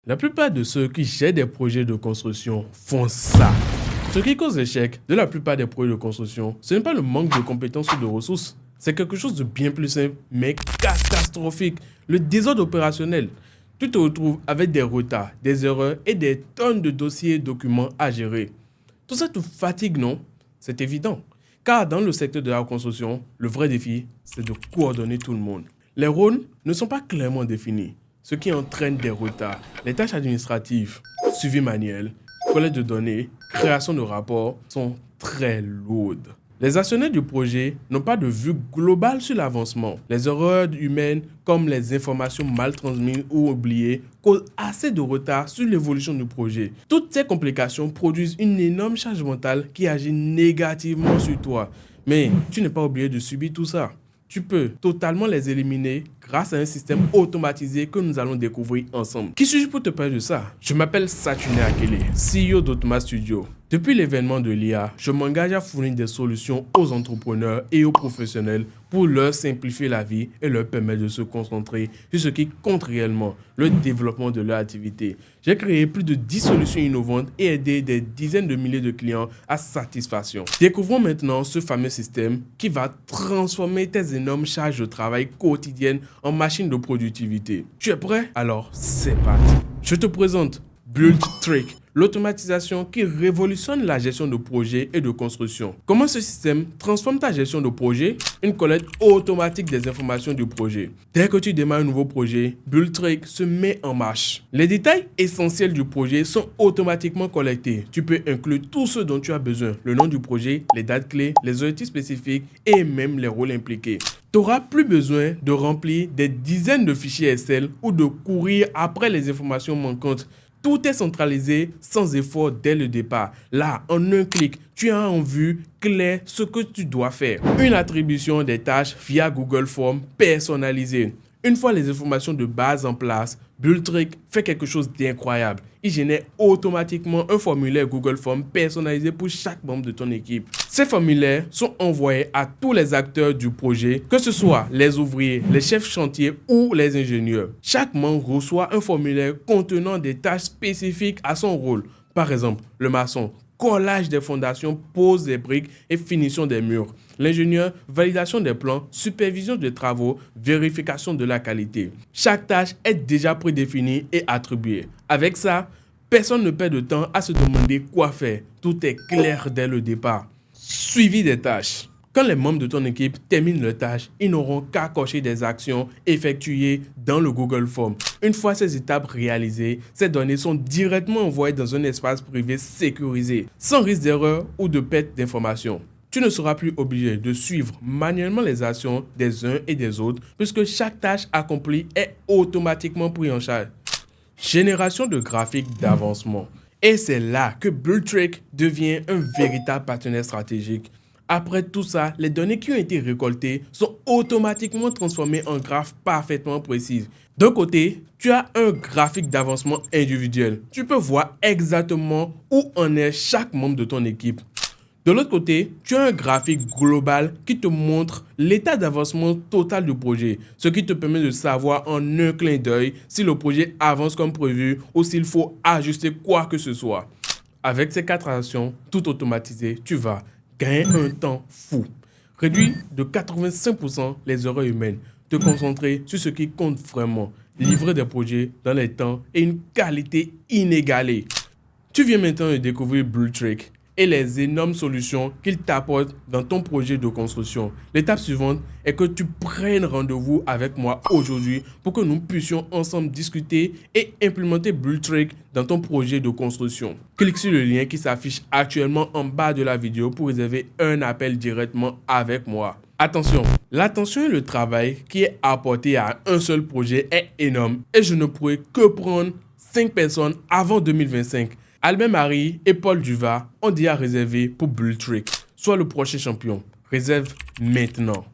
La plupart de ceux qui gèrent des projets de construction font ça. Ce qui cause l'échec de la plupart des projets de construction, ce n'est pas le manque de compétences ou de ressources. C'est quelque chose de bien plus simple, mais catastrophique. Le désordre opérationnel. Tu te retrouves avec des retards, des erreurs et des tonnes de dossiers et documents à gérer. Tout ça te fatigue, non? C'est évident. Car dans le secteur de la construction, le vrai défi, c'est de coordonner tout le monde. Les rôles ne sont pas clairement définis, ce qui entraîne des retards. Les tâches administratives, suivi manuel, collecte de données, création de rapports sont très lourdes. Les actionnaires du projet n'ont pas de vue globale sur l'avancement. Les erreurs humaines, comme les informations mal transmises ou oubliées, causent assez de retard sur l'évolution du projet. Toutes ces complications produisent une énorme charge mentale qui agit négativement sur toi. Mais tu n'es pas obligé de subir tout ça. Tu peux totalement les éliminer grâce à un système automatisé que nous allons découvrir ensemble. Qui suis-je pour te parler de ça? Je m'appelle Saturne Akele, CEO d'Automa Studio. Depuis l'événement de l'IA, je m'engage à fournir des solutions aux entrepreneurs et aux professionnels pour leur simplifier la vie et leur permettre de se concentrer sur ce qui compte réellement, le développement de leur activité. J'ai créé plus de 10 solutions innovantes et aidé des dizaines de milliers de clients à satisfaction. Découvrons maintenant ce fameux système qui va transformer tes énormes charges de travail quotidiennes en machines de productivité. Tu es prêt? Alors, c'est parti. Je te présente BuildTrick, l'automatisation qui révolutionne la gestion de projets et de construction. Comment ce système transforme ta gestion de projet? Une collecte automatique des informations du projet. Dès que tu démarres un nouveau projet, BuildTrick se met en marche. Les détails essentiels du projet sont automatiquement collectés. Tu peux inclure tout ce dont tu as besoin, le nom du projet, les dates clés, les outils spécifiques et même les rôles impliqués. Tu n'auras plus besoin de remplir des dizaines de fichiers Excel ou de courir après les informations manquantes. Tout est centralisé sans effort dès le départ. Là, en un clic, tu as en vue clair ce que tu dois faire. Une attribution des tâches via Google Forms personnalisée. Une fois les informations de base en place, BuildTrick fait quelque chose d'incroyable. Il génère automatiquement un formulaire Google Forms personnalisé pour chaque membre de ton équipe. Ces formulaires sont envoyés à tous les acteurs du projet, que ce soit les ouvriers, les chefs chantier ou les ingénieurs. Chaque membre reçoit un formulaire contenant des tâches spécifiques à son rôle. Par exemple, le maçon, collage des fondations, pose des briques et finition des murs. L'ingénieur, validation des plans, supervision des travaux, vérification de la qualité. Chaque tâche est déjà prédéfinie et attribuée. Avec ça, personne ne perd de temps à se demander quoi faire. Tout est clair dès le départ. Suivi des tâches. Quand les membres de ton équipe terminent leurs tâches, ils n'auront qu'à cocher des actions effectuées dans le Google Forms. Une fois ces étapes réalisées, ces données sont directement envoyées dans un espace privé sécurisé, sans risque d'erreur ou de perte d'informations. Tu ne seras plus obligé de suivre manuellement les actions des uns et des autres, puisque chaque tâche accomplie est automatiquement prise en charge. Génération de graphiques d'avancement. Et c'est là que BuildTrick devient un véritable partenaire stratégique. Après tout ça, les données qui ont été récoltées sont automatiquement transformées en graphes parfaitement précises. D'un côté, tu as un graphique d'avancement individuel. Tu peux voir exactement où en est chaque membre de ton équipe. De l'autre côté, tu as un graphique global qui te montre l'état d'avancement total du projet, ce qui te permet de savoir en un clin d'œil si le projet avance comme prévu ou s'il faut ajuster quoi que ce soit. Avec ces 4 actions, tout automatisées, tu vas gagner un temps fou. Réduire de 85% les erreurs humaines. Te concentrer sur ce qui compte vraiment. Livrer des projets dans les temps et une qualité inégalée. Tu viens maintenant de découvrir BuildTrick et les énormes solutions qu'il t'apporte dans ton projet de construction. L'étape suivante est que tu prennes rendez-vous avec moi aujourd'hui pour que nous puissions ensemble discuter et implémenter BuildTrick dans ton projet de construction. Clique sur le lien qui s'affiche actuellement en bas de la vidéo pour réserver un appel directement avec moi. Attention, l'attention et le travail qui est apporté à un seul projet est énorme et je ne pourrai que prendre 5 personnes avant 2025. Albert Marie et Paul Duva ont déjà réservé pour BuildTrick. Sois le prochain champion. Réserve maintenant.